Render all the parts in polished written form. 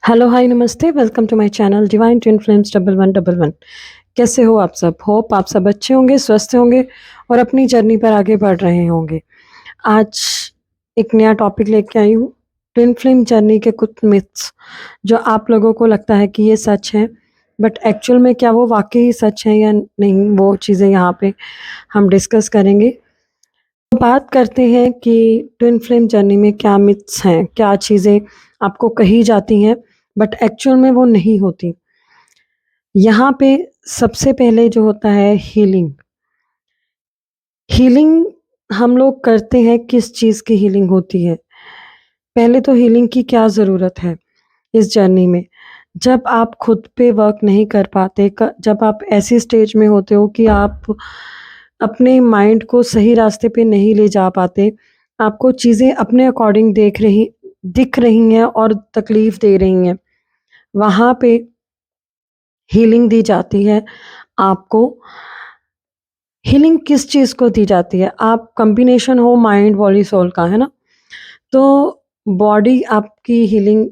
Hello, hi, नमस्ते, welcome to my channel divine twin flames 1111। कैसे हो आप सब? होप आप सब अच्छे होंगे, स्वस्थ होंगे और अपनी जर्नी पर आगे बढ़ रहे होंगे। आज एक नया टॉपिक लेके आई हूँ, ट्विन फ्लेम जर्नी के कुछ मिथ्स जो आप लोगों को लगता है कि ये सच है, बट एक्चुअल में क्या वो वाक़ई सच है या नहीं, वो चीज़ें यहाँ पे हम डिस्कस करेंगे। तो बात करते हैं कि ट्विन फ्लेम जर्नी में क्या मिथ्स हैं, क्या चीज़ें आपको कही जाती हैं बट एक्चुअल में वो नहीं होती। यहाँ पे सबसे पहले जो होता है हीलिंग। हीलिंग हम लोग करते हैं, किस चीज़ की हीलिंग होती है? पहले तो हीलिंग की क्या ज़रूरत है इस जर्नी में? जब आप खुद पे वर्क नहीं कर पाते, जब आप ऐसी स्टेज में होते हो कि आप अपने माइंड को सही रास्ते पे नहीं ले जा पाते, आपको चीज़ें अपने अकॉर्डिंग दिख रही हैं और तकलीफ़ दे रही हैं, वहाँ पे हीलिंग दी जाती है आपको। हीलिंग किस चीज़ को दी जाती है? आप कॉम्बिनेशन हो माइंड, बॉडी, सोल का, है ना? तो बॉडी आपकी हीलिंग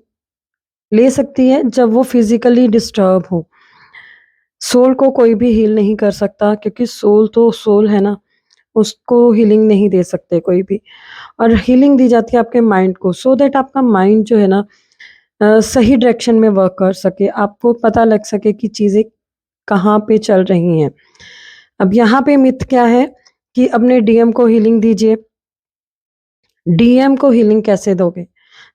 ले सकती है जब वो फिज़िकली डिस्टर्ब हो। सोल को कोई भी हील नहीं कर सकता क्योंकि सोल तो सोल है ना, उसको हीलिंग नहीं दे सकते कोई भी। और हीलिंग दी जाती है आपके माइंड को, सो दैट आपका माइंड जो है ना सही डायरेक्शन में वर्क कर सके, आपको पता लग सके कि चीज़ें कहाँ पे चल रही हैं। अब यहाँ पे मिथ क्या है कि अपने डीएम को हीलिंग दीजिए। डीएम को हीलिंग कैसे दोगे?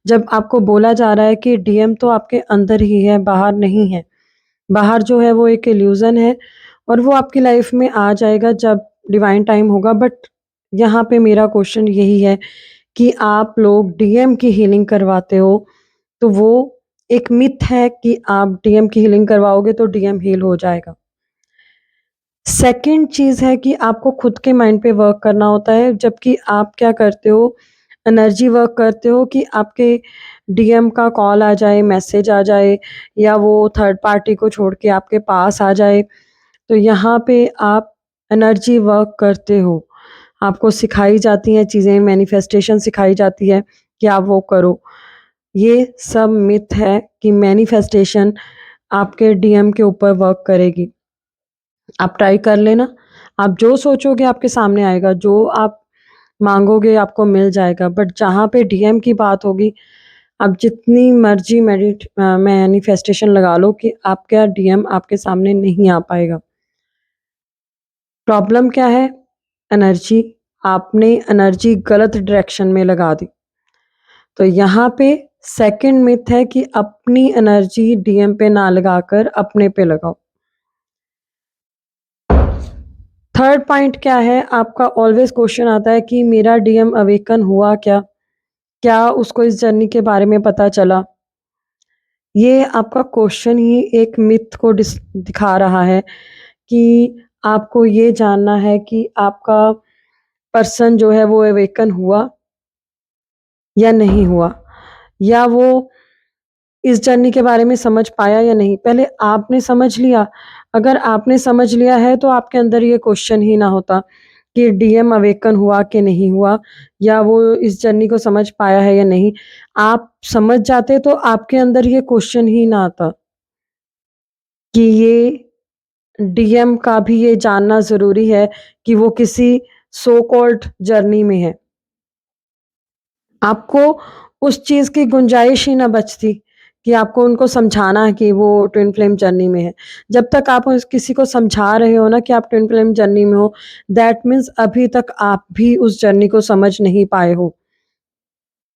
जब आपको बोला जा रहा है कि डीएम तो आपके अंदर ही है, बाहर नहीं है। बाहर जो है वो एक इल्यूज़न है और वो आपकी लाइफ में आ जाएगा जब डिवाइन टाइम होगा। बट यहाँ पे मेरा क्वेश्चन यही है कि आप लोग डीएम की हीलिंग करवाते हो, तो वो एक मिथ है कि आप डीएम की हीलिंग करवाओगे तो डीएम हील हो जाएगा। सेकंड चीज़ है कि आपको खुद के माइंड पे वर्क करना होता है, जबकि आप क्या करते हो, एनर्जी वर्क करते हो कि आपके डीएम का कॉल आ जाए, मैसेज आ जाए या वो थर्ड पार्टी को छोड़ के आपके पास आ जाए। तो यहाँ पे आप एनर्जी वर्क करते हो। आपको सिखाई जाती हैं चीज़ें, मैनिफेस्टेशन सिखाई जाती है कि आप वो करो। ये सब मिथ है कि मैनिफेस्टेशन आपके डीएम के ऊपर वर्क करेगी। आप ट्राई कर लेना, आप जो सोचोगे आपके सामने आएगा, जो आप माँगोगे आपको मिल जाएगा। बट जहाँ पे डीएम की बात होगी, आप जितनी मर्ज़ी मैनिफेस्टेशन लगा लो कि आपका डीएम आपके सामने नहीं आ पाएगा। प्रॉब्लम क्या है? एनर्जी। आपने एनर्जी गलत डायरेक्शन में लगा दी। तो यहाँ पे सेकंड मिथ है कि अपनी एनर्जी डीएम पे ना लगाकर अपने पे लगाओ। थर्ड पॉइंट क्या है? आपका ऑलवेज़ क्वेश्चन आता है कि मेरा डीएम अवेकन हुआ क्या? क्या उसको इस जर्नी के बारे में पता चला? ये आपका क्वेश्चन ही एक मिथ को दिखा रहा है कि आपको ये जानना है कि आपका पर्सन जो है वो अवेकन हुआ या नहीं हुआ, या वो इस जर्नी के बारे में समझ पाया या नहीं। पहले आपने समझ लिया। अगर आपने समझ लिया है तो आपके अंदर ये क्वेश्चन ही ना होता कि डीएम अवेकन हुआ कि नहीं हुआ, या वो इस जर्नी को समझ पाया है या नहीं। आप समझ जाते तो आपके अंदर ये क्वेश्चन ही ना आता कि ये डीएम का भी ये जानना ज़रूरी है कि वो किसी सो कॉल्ड जर्नी में है। आपको उस चीज़ की गुंजाइश ही ना बचती कि आपको उनको समझाना है कि वो ट्विन फ्लेम जर्नी में है। जब तक आप उस किसी को समझा रहे हो ना कि आप ट्विन फ्लेम जर्नी में हो, दैट मीन्स अभी तक आप भी उस जर्नी को समझ नहीं पाए हो।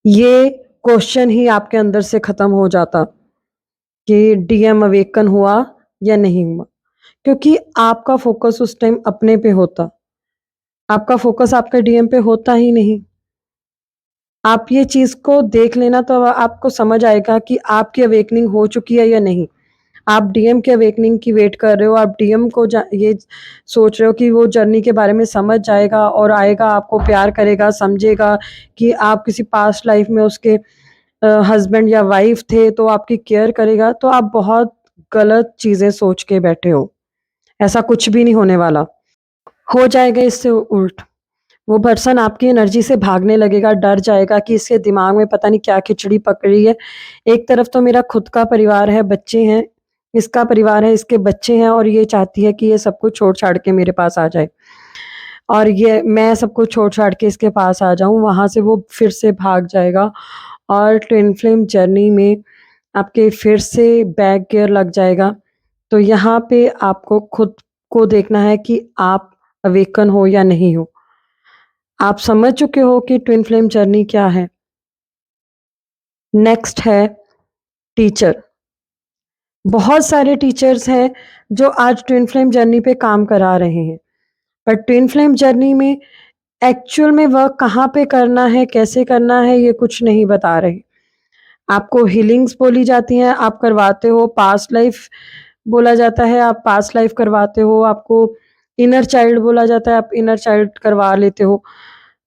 ये क्वेश्चन ही आपके अंदर से खत्म हो जाता कि डीएम अवेकन हुआ या नहीं हुआ, क्योंकि आपका फ़ोकस उस टाइम अपने पे होता। आपका फ़ोकस आपके डीएम पे होता ही नहीं। आप ये चीज़ को देख लेना तो आपको समझ आएगा कि आपकी अवेकनिंग हो चुकी है या नहीं। आप डीएम की अवेकनिंग की वेट कर रहे हो, आप डीएम को ये सोच रहे हो कि वो जर्नी के बारे में समझ जाएगा और आएगा, आपको प्यार करेगा, समझेगा कि आप किसी पास्ट लाइफ में उसके हस्बैंड या वाइफ थे तो आपकी केयर करेगा, तो आप बहुत गलत चीज़ें सोच के बैठे हो। ऐसा कुछ भी नहीं होने वाला। हो जाएगा इससे उल्ट। वो पर्सन आपकी एनर्जी से भागने लगेगा, डर जाएगा कि इसके दिमाग में पता नहीं क्या खिचड़ी पक रही है। एक तरफ तो मेरा खुद का परिवार है, बच्चे हैं, इसका परिवार है, इसके बच्चे हैं और ये चाहती है कि ये सब कुछ छोड़-छाड़ के मेरे पास आ जाए। और ये मैं सब कुछ छोड़-छाड़ के इसके पास आ जाऊँ, वहाँ से वो फिर से भाग जाएगा और ट्विन फ्लेम जर्नी में आपके फिर से बैक गियर लग जाएगा। तो यहाँ पे आपको खुद को देखना है कि आप अवेकन हो या नहीं हो। आप समझ चुके हो कि ट्विन फ्लेम जर्नी क्या है? नेक्स्ट है टीचर। बहुत सारे टीचर्स हैं जो आज ट्विन फ्लेम जर्नी पे काम करा रहे हैं। पर ट्विन फ्लेम जर्नी में एक्चुअल में वर्क कहाँ पे करना है, कैसे करना है, ये कुछ नहीं बता रहे। आपको हीलिंग्स बोली जाती हैं, आप करवाते हो, पास्ट लाइफ बोला जाता है, आप पास्ट लाइफ करवाते हो, आपको इनर चाइल्ड बोला जाता है, आप इनर चाइल्ड करवा लेते हो।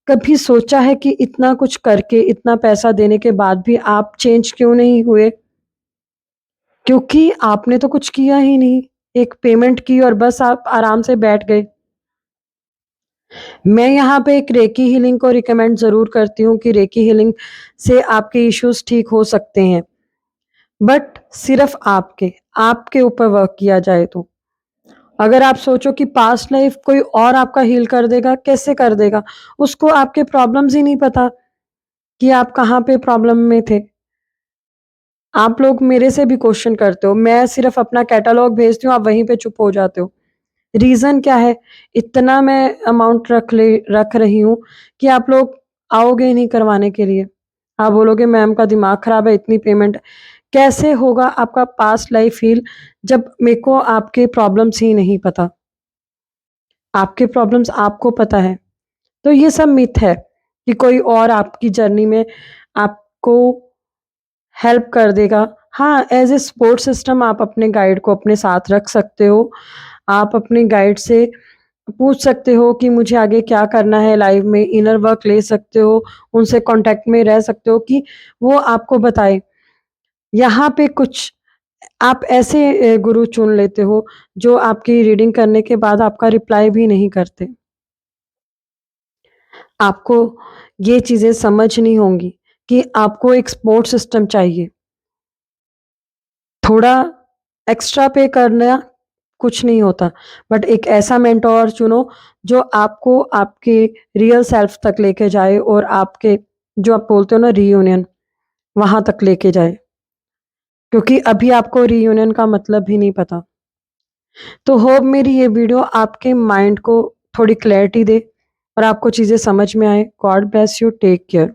कभी सोचा है कि इतना कुछ करके, इतना पैसा देने के बाद भी आप चेंज क्यों नहीं हुए? क्योंकि आपने तो कुछ किया ही नहीं। एक पेमेंट की और बस आप आराम से बैठ गए। मैं यहाँ पे एक रेकी हीलिंग को रिकमेंड ज़रूर करती हूँ कि रेकी हीलिंग से आपके इश्यूज़ ठीक हो सकते हैं। बट सिर्फ़ आपके ऊपर वर्क किया जाए तो। अगर आप सोचो कि पास्ट लाइफ़ कोई और आपका हील कर देगा, कैसे कर देगा? उसको आपके प्रॉब्लम्स ही नहीं पता कि आप कहाँ पे प्रॉब्लम में थे। आप लोग मेरे से भी क्वेश्चन करते हो, मैं सिर्फ़ अपना कैटलॉग भेजती हूँ, आप वहीं पे चुप हो जाते हो। रीज़न क्या है? इतना मैं अमाउंट रख रही हूँ कि आप लोग आओगे ही नहीं करवाने के लिए। आप बोलोगे मैम का दिमाग खराब है, इतनी पेमेंट कैसे होगा आपका पास्ट लाइफ हील जब मेरे को आपके प्रॉब्लम्स ही नहीं पता? आपके प्रॉब्लम्स आपको पता है। तो ये सब मिथ है कि कोई और आपकी जर्नी में आपको हेल्प कर देगा। हाँ, एज़ ए सपोर्ट सिस्टम आप अपने गाइड को अपने साथ रख सकते हो। आप अपने गाइड से पूछ सकते हो कि मुझे आगे क्या करना है लाइफ में, इनर वर्क ले सकते हो, उनसे कॉन्टैक्ट में रह सकते हो कि वो आपको बताएँ। यहाँ पे कुछ आप ऐसे गुरु चुन लेते हो जो आपकी रीडिंग करने के बाद आपका रिप्लाई भी नहीं करते। आपको ये चीज़ें समझनी होंगी कि आपको एक सपोर्ट सिस्टम चाहिए। थोड़ा एक्स्ट्रा पे करना कुछ नहीं होता, बट एक ऐसा मेंटर चुनो जो आपको आपके रियल सेल्फ तक लेके जाए और आपके जो आप बोलते हो ना रियूनियन, वहाँ तक लेके जाए। क्योंकि अभी आपको रियूनियन का मतलब भी नहीं पता। तो होप मेरी ये वीडियो आपके माइंड को थोड़ी क्लैरिटी दे और आपको चीज़ें समझ में आए। God bless you, take care.